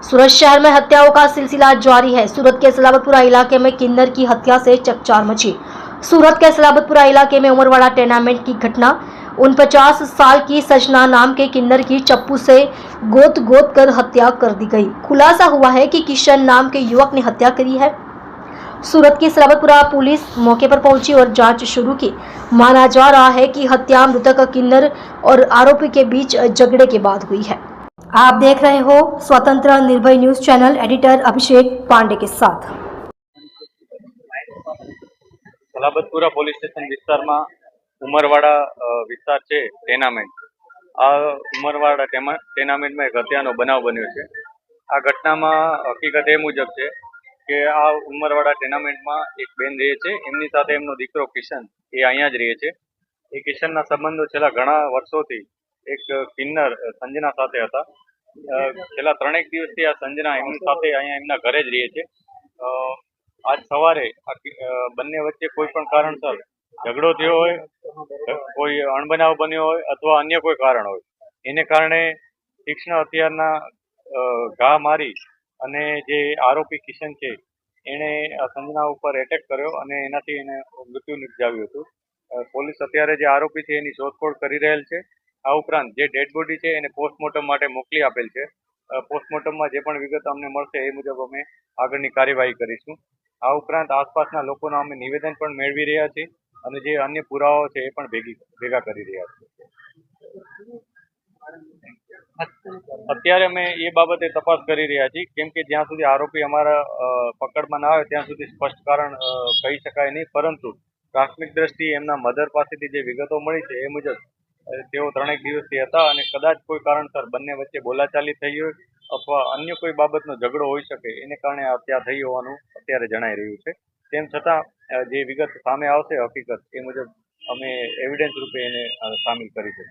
सूरत शहर में हत्याओं का सिलसिला जारी है। सूरत के सलाबतपुरा इलाके में किन्नर की हत्या से चकचार मची। सूरत के सलाबतपुरा इलाके में उमरवाड़ा टेनामेंट की घटना। 49 साल की सजना नाम के किन्नर की चप्पू से गोद कर हत्या कर दी गई। खुलासा हुआ है कि किशन नाम के युवक ने हत्या करी है। सूरत की सलाबतपुरा पुलिस मौके पर पहुंची और जांच शुरू की। माना जा रहा है कि हत्या मृतक किन्नर और आरोपी के बीच झगड़े के बाद हुई है। आप देख रहे हो स्वतंत्र निर्भय न्यूज चैनल, एडिटर अभिषेक पांडे के साथ। सलाबतपुरा પોલીસ સ્ટેશન વિસ્તારમાં ઉમરવાડા વિસ્તાર છે ટેનામેન્ટ। આ ઉમરવાડા ટેનામેન્ટમાં એક હત્યાનો બનાવ બન્યો છે। આ ઘટનામાં હકીકત એ મુજબ છે કે આ ઉમરવાડા ટેનામેન્ટમાં એક બેન રહે છે, એમની સાથે એમનો દીકરો કિશન એ અહીંયા જ રહે છે। એ કિશનના સંબંધો છેલ્લા ઘણા વર્ષોથી એક કિન્નર સંજના સાથે હતા। છેલ્લા 3 દિવસથી આ સંજના એમની સાથે અહીંયા એમના ઘરે જ રહે છે। આજ સવારે બંને વચ્ચે કોઈ પણ કારણસર ઝઘડો થયો હોય, કોઈ અણબનાવ બન્યો હોય અથવા અન્ય કોઈ કારણ હોય, એને કારણે તીક્ષ્ણ હથિયારના ઘા મારી અને જે આરોપી કિશન છે એણે સંજના ઉપર એટેક કર્યો અને એનાથી એને મૃત્યુ નિપજાવ્યું હતું। પોલીસ અત્યારે જે આરોપી છે એની શોધખોળ કરી રહેલ છે। આ ઉપરાંત જે ડેડ બોડી છે એને પોસ્ટમોર્ટમ માટે મોકલી આપેલ છે। પોસ્ટમોર્ટમમાં જે પણ વિગત અમને મળશે એ મુજબ અમે આગળની કાર્યવાહી કરીશું। આ ઉપરાંત આસપાસના લોકોના અમે નિવેદન પણ મેળવી રહ્યા છીએ અને જે અન્ય પુરાવાઓ છે એ પણ ભેગા કરી રહ્યા છીએ। અત્યારે અમે એ બાબતે તપાસ કરી રહ્યા છીએ, કેમ કે જ્યાં સુધી આરોપી અમારા પકડમાં ના આવે ત્યાં સુધી સ્પષ્ટ કારણ કહી શકાય નહીં, પરંતુ પ્રાથમિક દ્રષ્ટિએ એમના મધર પાસેથી જે વિગતો મળી છે એ મુજબ તેઓ 3 દિવસથી હતા અને કદાચ કોઈ કારણસર બંને વચ્ચે બોલાચાલી થઈ હોય અથવા અન્ય કોઈ બાબતનો ઝઘડો હોઈ શકે એને કારણે હત્યા થઈ હોવાનું અત્યારે જણાઈ રહ્યું છે। તેમ છતાં જે વિગત સામે આવશે હકીકત એ મુજબ અમે એવિડન્સ રૂપે એને સામેલ કરીશું।